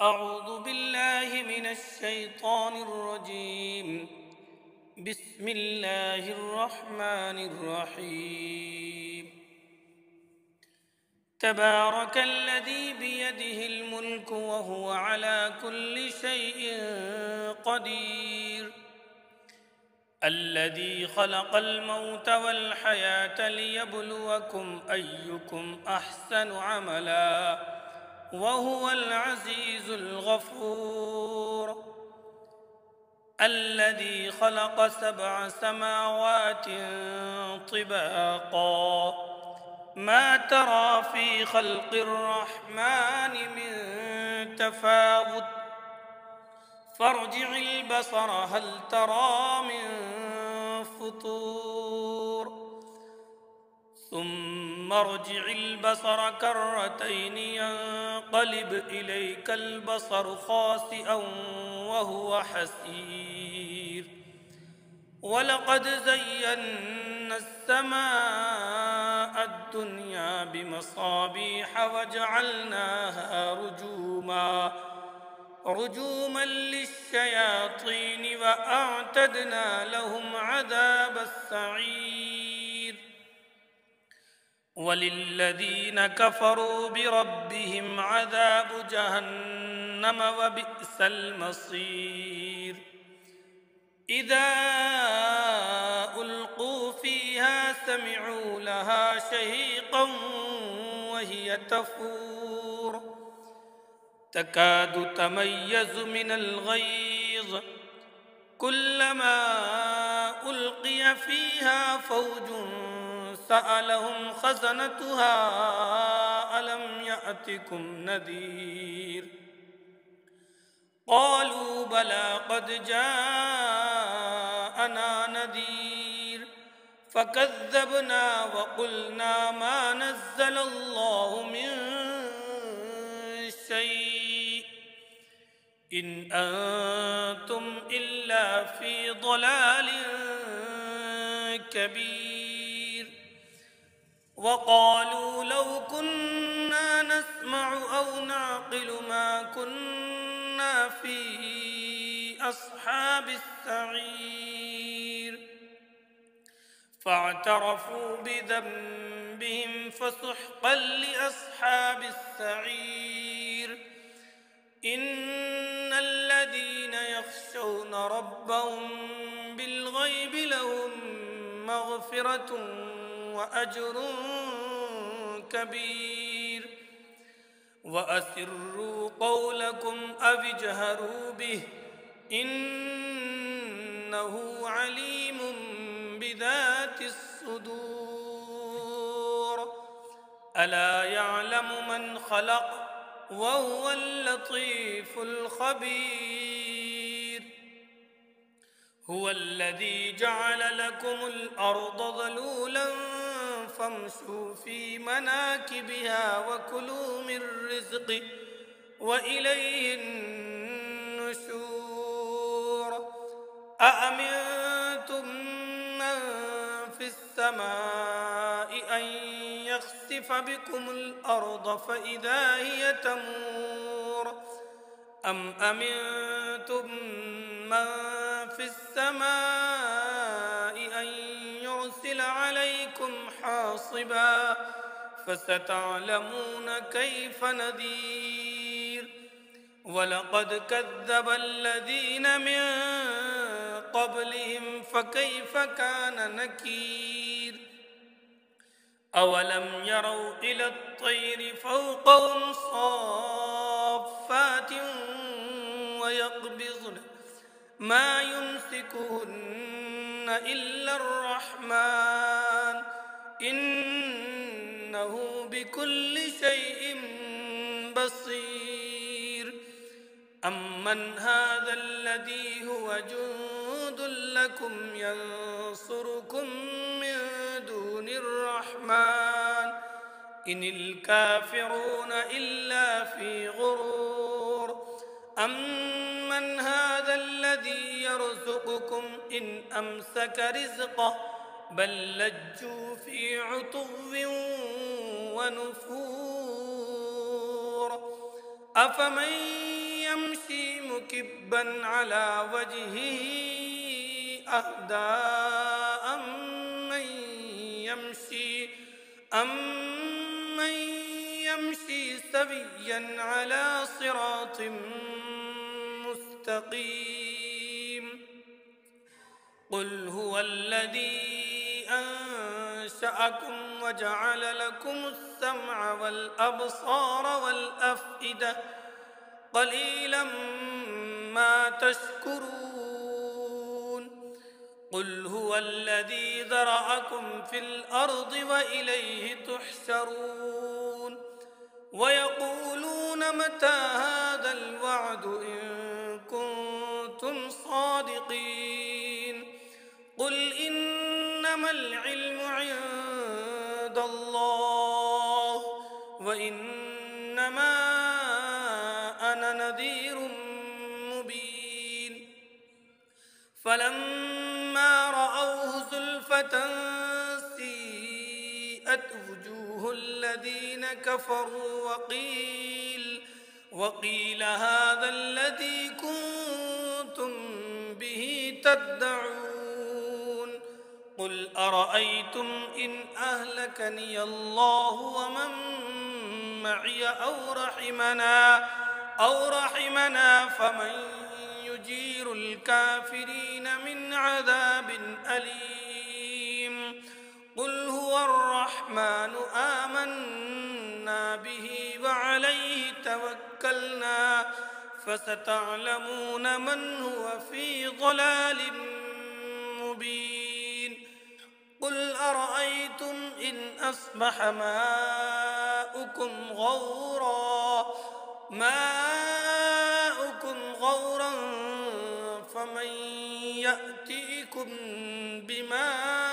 أعوذ بالله من الشيطان الرجيم. بسم الله الرحمن الرحيم. تبارك الذي بيده الملك وهو على كل شيء قدير. الذي خلق الموت والحياة ليبلوكم أيكم أحسن عملا وهو العزيز الغفور. الذي خلق 7 سماوات طباقا ما ترى في خلق الرحمن من تفاوت فارجع البصر هل ترى من فطور ثم ارجع البصر كرتين ينقلب إليك البصر خاسئا وهو حسير. ولقد زينا السماء الدنيا بمصابيح وجعلناها رجوما للشياطين وأعتدنا لهم عذاب السعير. وللذين كفروا بربهم عذاب جهنم وبئس المصير. إذا ألقوا فيها سمعوا لها شهيقا وهي تفور تكاد تميز من الغيظ كلما ألقي فيها فوج سألهم خزنتها ألم يأتكم نذير قالوا بلى قد جاءنا نذير فكذبنا وقلنا ما نزل الله من شيء إن أنتم إلا في ضلال كبير. وقالوا لو كنا نسمع أو نعقل ما كنا في أصحاب السعير فاعترفوا بذنبهم فسحقا لأصحاب السعير. إن الذين يخشون ربهم بالغيب لهم مغفرة وأجر كبير. وأسروا قولكم أو اجهروا به إنه عليم بذات الصدور. ألا يعلم من خلق وهو اللطيف الخبير. هو الذي جعل لكم الأرض ذلولا فامشوا في مناكبها وكلوا من رزقه وإليه النشور. أأمنتم من في السماء أن يخسف بكم الأرض فإذا هي تمور أم أمنتم من في السماء أن يرسل عليكم حاصبا فستعلمون كيف نذير. ولقد كذب الذين من قبلهم فكيف كان نكير. أولم يروا إلى الطير فوقهم صافات ويقبضن ما يمسكهن إلا الرحمن إنه بكل شيء بصير. أمن هذا الذي هو جند لكم ينصركم من دون الرحمن إن الكافرون إلا في غرور. أمن هذا الذي يرزقكم إن أمسك رزقه بل لجوا في عتو ونفور. أفمن يمشي مكبا على وجهه أهدى أمن يمشي سويا على صراط مستقيم. قل هو الذي أنشأكم وجعل لكم السمع والأبصار والأفئدة قليلا ما تشكرون. قل هو الذي ذرأكم في الأرض وإليه تحشرون. ويقولون متى هذا الوعد إن كنتم صادقين. قل إنما العلم عند الله وإنما أنا نذير مبين. فلما رأوه زلفة سيئت وجوه الذين كفروا وقيل هذا الذي كنتم به تدعون. قل أرأيتم إن أهلكني الله ومن معي أو رحمنا فمن يجير الكافرين من عذاب أليم. قل هو الرحمن آمنا به وعليه توكلنا فستعلمون من هو في ضلال مبين. قل أرأيتم إن أصبح ماؤكم غورا فمن يأتيكم بماء